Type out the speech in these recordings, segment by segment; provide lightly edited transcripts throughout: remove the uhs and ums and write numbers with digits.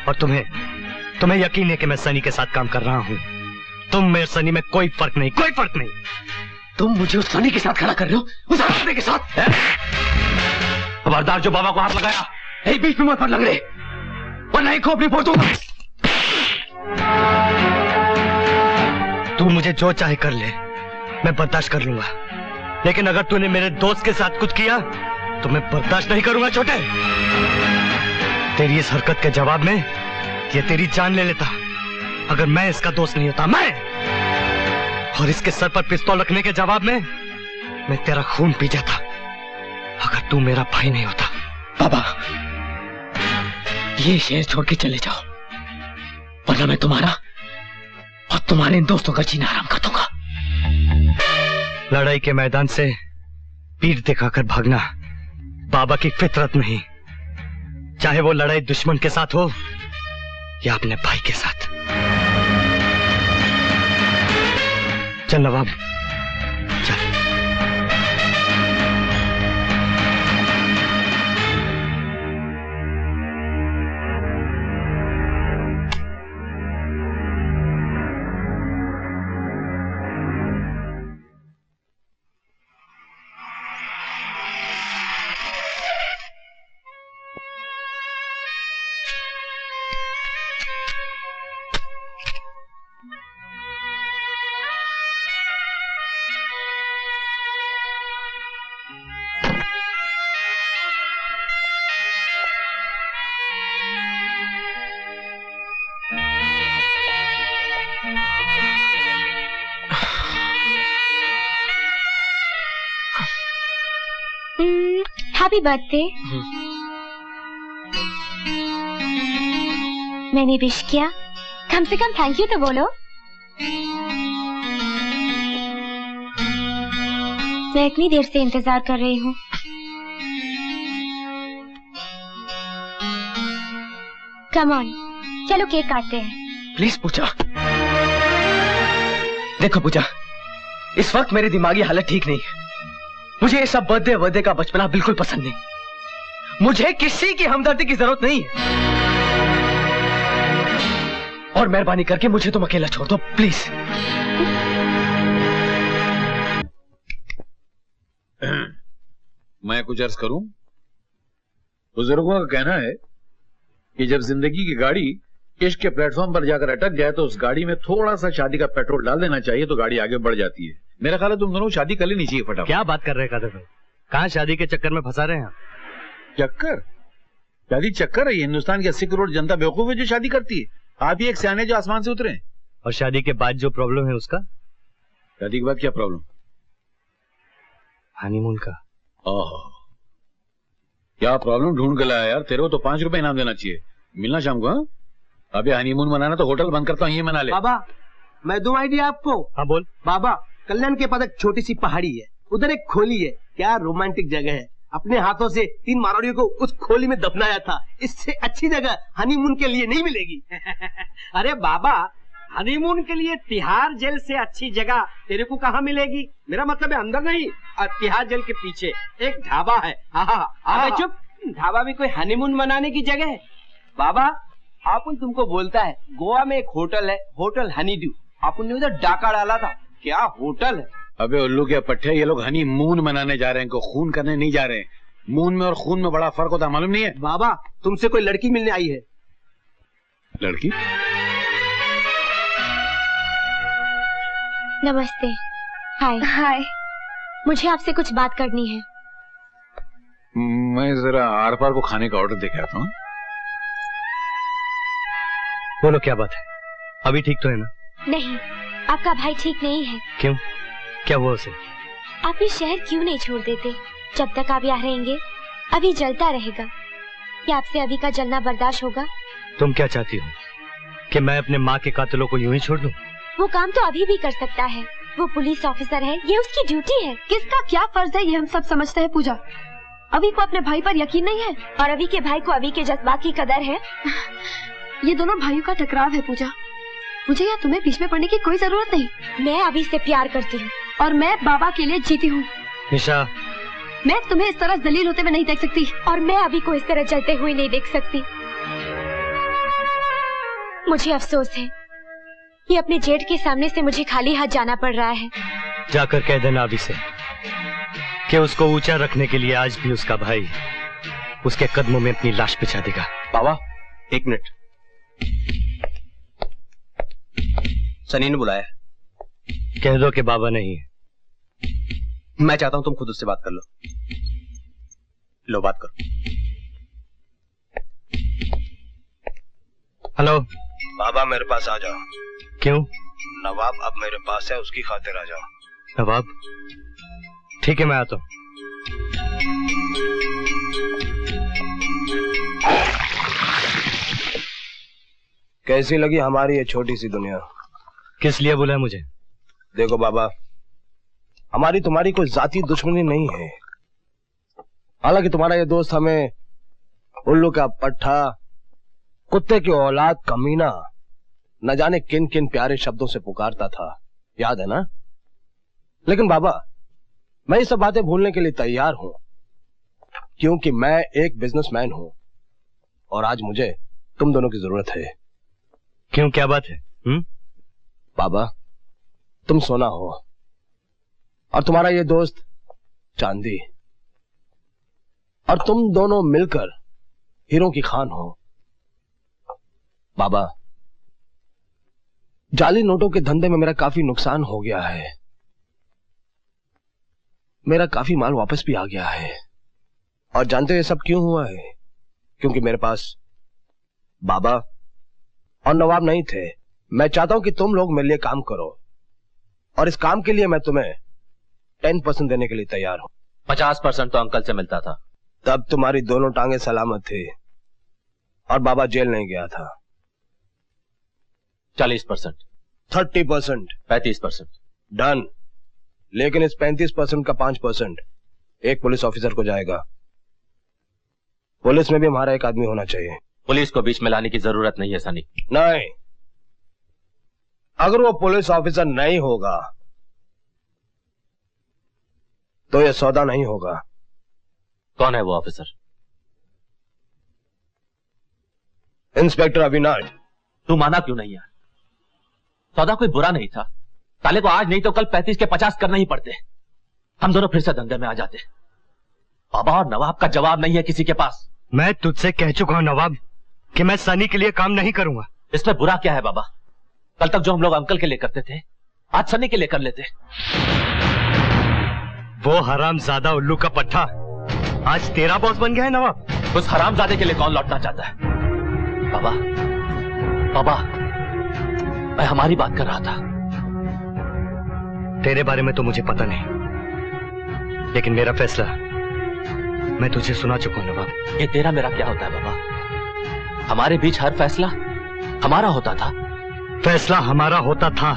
और तुम्हें यकीन है कि मैं सनी के साथ काम कर रहा हूँ। तुम मेरे सनी में कोई फर्क नहीं, कोई फर्क नहीं। तुम मुझे उस सनी के साथ खड़ा कर रहे हो, उस आदमी के साथ। खबरदार जो बाबा को हाथ लगाया, यही बीच में मत लग रहे, वरना ही खोपड़ी फोड़ दूंगा। तू मुझे जो चाहे कर ले, मैं बर्दाश्त कर लूंगा, लेकिन अगर तूने मेरे दोस्त के साथ कुछ किया तो मैं बर्दाश्त नहीं करूंगा। छोटे, तेरी इस हरकत के जवाब में ये तेरी जान ले लेता। अगर मैं इसका दोस्त नहीं होता, मैं, और इसके सर पर पिस्तौल रखने के जवाब में मैं तेरा खून पी जाता। अगर तू मेरा भाई नहीं होता। बाबा, ये शहर छोड़ के चले जाओ, वरना मैं तुम्हारा और तुम्हारे इन दोस्तों का जीना आराम कर दूंगा। लड़ाई के मैदान से पीठ दिखाकर भागना बाबा की फितरत नहीं, चाहे वो लड़ाई दुश्मन के साथ हो या अपने भाई के साथ। चल नवाब, चल। Happy birthday. मैंने विश किया, कम से कम थैंक यू तो बोलो। मैं इतनी देर से इंतजार कर रही हूँ। कम ऑन, चलो केक काटते हैं। प्लीज पूजा। देखो पूजा, इस वक्त मेरी दिमागी हालत ठीक नहीं। मुझे ये सब बर्थडे का बचपना बिल्कुल पसंद नहीं। मुझे किसी की हमदर्दी की जरूरत नहीं है, और मेहरबानी करके मुझे तुम अकेला छोड़ दो प्लीज। मैं कुछ अर्ज करूं? बुजुर्गों का कहना है कि जब जिंदगी की गाड़ी इश्क के प्लेटफॉर्म पर जाकर अटक जाए तो उस गाड़ी में थोड़ा सा शादी का पेट्रोल डाल देना चाहिए तो गाड़ी आगे बढ़ जाती है। मेरा ख्याल है तुम दोनों शादी कर लेनी चाहिए फटाफट। क्या बात कर रहे हैं कादर भाई, कहाँ शादी के चक्कर में फंसा रहे हैं? चक्कर? शादी चक्कर है? हिंदुस्तान की 80 करोड़ जनता बेवकूफ है जो शादी करती है। आप ही एक सियाने जो आसमान से उतरे। और शादी के बाद जो प्रॉब्लम है उसका? शादी के बाद क्या प्रॉब्लम? हनीमून का। ओह, क्या प्रॉब्लम ढूंढ के लाया यार। तेरे को तो 5 रुपए इनाम देना चाहिए। मिलना शाम को। हाँ, अभी हनीमून मनाना तो होटल बंद करता हूँ, ये मना ले। बाबा, मैं दूं आइडिया आपको? हाँ बोल। बाबा, कल्याण के पास एक छोटी सी पहाड़ी है, उधर एक खोली है। क्या रोमांटिक जगह है। अपने हाथों से 3 मारवाड़ियों को उस खोली में दफनाया था। इससे अच्छी जगह हनीमून के लिए नहीं मिलेगी। अरे बाबा, हनीमून के लिए तिहाड़ जेल से अच्छी जगह तेरे को कहाँ मिलेगी? मेरा मतलब है अंदर नहीं, तिहाड़ जेल के पीछे एक ढाबा है। अबे चुप, ढाबा भी कोई हनीमून मनाने की जगह है? बाबा, आपन तुमको बोलता है गोवा में एक होटल है, होटल हनीड्यू। आपन ने उधर डाका डाला था। क्या होटल है? अबे उल्लू के पट्टे, ये लोग हनी मून मनाने जा रहे हैं, को खून करने नहीं जा रहे हैं। मून में और खून में बड़ा फर्क होता है, मालूम नहीं है? बाबा, तुमसे कोई लड़की मिलने आई है। लड़की? नमस्ते। हाय। हाय। मुझे आपसे कुछ बात करनी है। मैं जरा आर पार को खाने का ऑर्डर देके आता हूँ। बोलो क्या बात है? अभी ठीक तो है ना? नहीं, आपका भाई ठीक नहीं है। क्यों? क्या हुआ उसे? आप ये शहर क्यों नहीं छोड़ देते? जब तक आप यहाँ रहेंगे अभी जलता रहेगा। क्या आपसे अभी का जलना बर्दाश्त होगा? तुम क्या चाहती हो कि मैं अपने माँ के कातिलों को यूं ही छोड़ दूं? वो काम तो अभी भी कर सकता है। वो पुलिस ऑफिसर है, ये उसकी ड्यूटी है। किसका क्या फर्ज है ये हम सब समझते हैं पूजा। अभी को अपने भाई पर यकीन नहीं है, और अभी के भाई को अभी के जज्बात की कदर है। ये दोनों भाइयों का टकराव है पूजा। मुझे या तुम्हें बीच में पड़ने की कोई जरूरत नहीं। मैं अभी से प्यार करती हूँ और मैं बाबा के लिए जीती हूँ। निशा, मैं तुम्हें इस तरह जलील होते हुए नहीं देख सकती। और मैं अभी को इस तरह जलते हुए नहीं देख सकती। मुझे अफसोस है कि अपने जेठ के सामने से मुझे खाली हाथ जाना पड़ रहा है। जाकर कह देना अभी से कि उसको ऊंचा रखने के लिए आज भी उसका भाई उसके कदमों में अपनी लाश बिछा देगा। बाबा एक मिनट, सनी ने बुलाया। कह दो कि बाबा नहीं है। मैं चाहता हूं तुम खुद उससे बात कर लो। लो बात करो। हेलो बाबा मेरे पास आ जाओ। क्यों? नवाब अब मेरे पास है, उसकी खातिर आ जाओ। नवाब ठीक है, मैं आता हूं। कैसी लगी हमारी ये छोटी सी दुनिया? किस लिए बुलाया मुझे? देखो बाबा, हमारी तुम्हारी कोई जाती दुश्मनी नहीं है। हालांकि तुम्हारा ये दोस्त हमें उल्लू का पट्टा, कुत्ते की औलाद, कमीना, न जाने किन किन प्यारे शब्दों से पुकारता था, याद है ना? लेकिन बाबा, मैं ये सब बातें भूलने के लिए तैयार हूं, क्योंकि मैं एक बिजनेसमैन हूं और आज मुझे तुम दोनों की जरूरत है। क्यों, क्या बात है? बाबा, तुम सोना हो और तुम्हारा ये दोस्त चांदी, और तुम दोनों मिलकर हीरों की खान हो। बाबा, जाली नोटों के धंधे में मेरा काफी नुकसान हो गया है। मेरा काफी माल वापस भी आ गया है। और जानते हो ये सब क्यों हुआ है? क्योंकि मेरे पास बाबा और नवाब नहीं थे। मैं चाहता हूं कि तुम लोग मेरे लिए काम करो, और इस काम के लिए मैं तुम्हें 10% देने के लिए तैयार हूं। 50% तो अंकल से मिलता था। तब तुम्हारी दोनों टांगे सलामत थी और बाबा जेल नहीं गया था। 40%, 30%, 35%। डन। लेकिन इस 35% का 5% एक पुलिस ऑफिसर को जाएगा। पुलिस में भी हमारा एक आदमी होना चाहिए। पुलिस को बीच में लाने की जरूरत नहीं है सनी। नहीं, अगर वो पुलिस ऑफिसर नहीं होगा तो ये सौदा नहीं होगा। कौन है वो ऑफिसर? इंस्पेक्टर अविनाश। तू माना क्यों नहीं यार? सौदा कोई बुरा नहीं था। साले को आज नहीं तो कल 35 के 50 करना ही पड़ते। हम दोनों फिर से धंधे में आ जाते। बाबा और नवाब का जवाब नहीं है किसी के पास। मैं तुझसे कह चुका हूं नवाब कि मैं सनी के लिए काम नहीं करूंगा। इसमें बुरा क्या है बाबा? कल तक जो हम लोग अंकल के लिए करते थे, आज सनी के लिए कर लेते। वो हरामजादा उल्लू का पट्टा आज तेरा बॉस बन गया है नवाब। उस हरामजादे के लिए कौन लौटना चाहता है? बाबा, बाबा, मैं हमारी बात कर रहा था। तेरे बारे में तो मुझे पता नहीं, लेकिन मेरा फैसला मैं तुझे सुना चुका हूं नवाब। ये तेरा मेरा क्या होता है बाबा? हमारे बीच हर फैसला हमारा होता था। फैसला हमारा होता था,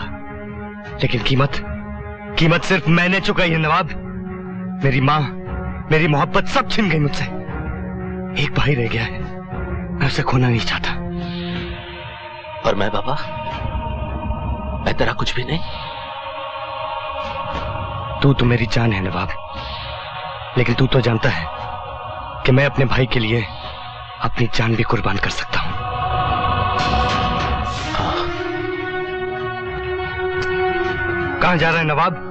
लेकिन कीमत सिर्फ मैंने चुकाई है नवाब। मेरी माँ, मेरी मोहब्बत सब छिन गई मुझसे। एक भाई रह गया है, मैं उसे खोना नहीं चाहता। और मैं बाबा, मैं तेरा कुछ भी नहीं। तू तो मेरी जान है नवाब, लेकिन तू तो जानता है कि मैं अपने भाई के लिए अपनी जान भी कुर्बान कर सकता हूं। कहां जा रहा है नवाब?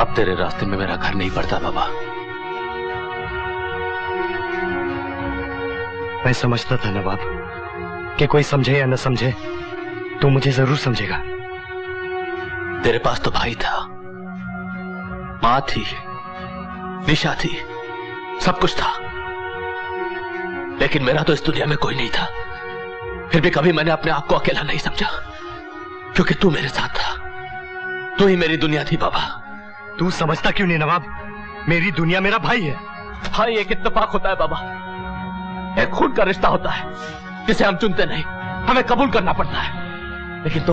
अब तेरे रास्ते में मेरा घर नहीं पड़ता बाबा। मैं समझता था नवाब कि कोई समझे या न समझे तू मुझे जरूर समझेगा। तेरे पास तो भाई था, मां थी, निशा थी, सब कुछ था, लेकिन मेरा तो इस दुनिया में कोई नहीं था। फिर भी कभी मैंने अपने आप को अकेला नहीं समझा, क्योंकि तू मेरे साथ था। तू ही मेरी दुनिया थी बाबा। तू समझता क्यों नहीं नवाब? मेरी दुनिया मेरा भाई है। भाई एक इत्तेफाक होता है बाबा, एक खून का रिश्ता होता है जिसे हम चुनते नहीं, हमें कबूल करना पड़ता है। लेकिन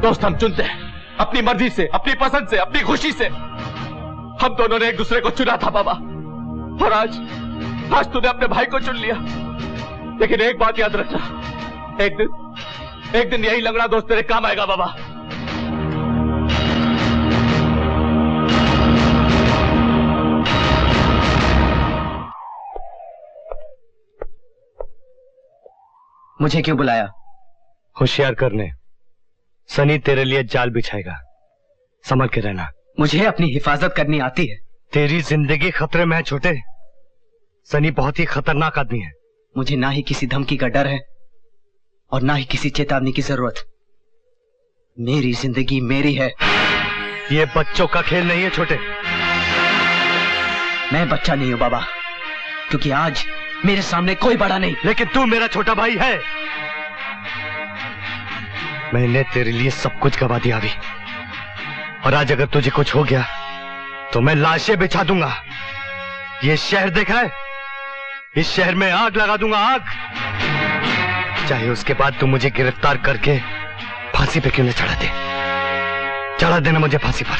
दोस्त हम चुनते हैं अपनी मर्जी से, अपनी पसंद से, अपनी खुशी से। हम दोनों ने एक दूसरे को चुना था बाबा, और आज तूने अपने भाई को चुन लिया। लेकिन एक बात याद रखना, एक दिन यही लंगड़ा दोस्त तेरे काम आएगा बाबा। मुझे क्यों बुलाया? होशियार करने। सनी तेरे लिए जाल बिछाएगा, संभल के रहना। मुझे अपनी हिफाजत करनी आती है। तेरी जिंदगी खतरे में है छोटे। सनी बहुत ही खतरनाक आदमी है। मुझे ना ही किसी धमकी का डर है और ना ही किसी चेतावनी की जरूरत। मेरी जिंदगी मेरी है। ये बच्चों का खेल नहीं है छोटे। मैं बच्चा नहीं हूं बाबा, क्योंकि आज मेरे सामने कोई बड़ा नहीं। लेकिन तू मेरा छोटा भाई है। मैंने तेरे लिए सब कुछ गवा दिया अभी, और आज अगर तुझे कुछ हो गया तो मैं लाशें बिछा दूंगा। ये शहर देखा है? इस शहर में आग लगा दूंगा, आग। चाहे उसके बाद तू मुझे गिरफ्तार करके फांसी पे क्यों न चढ़ा दे। चढ़ा देना मुझे फांसी पर।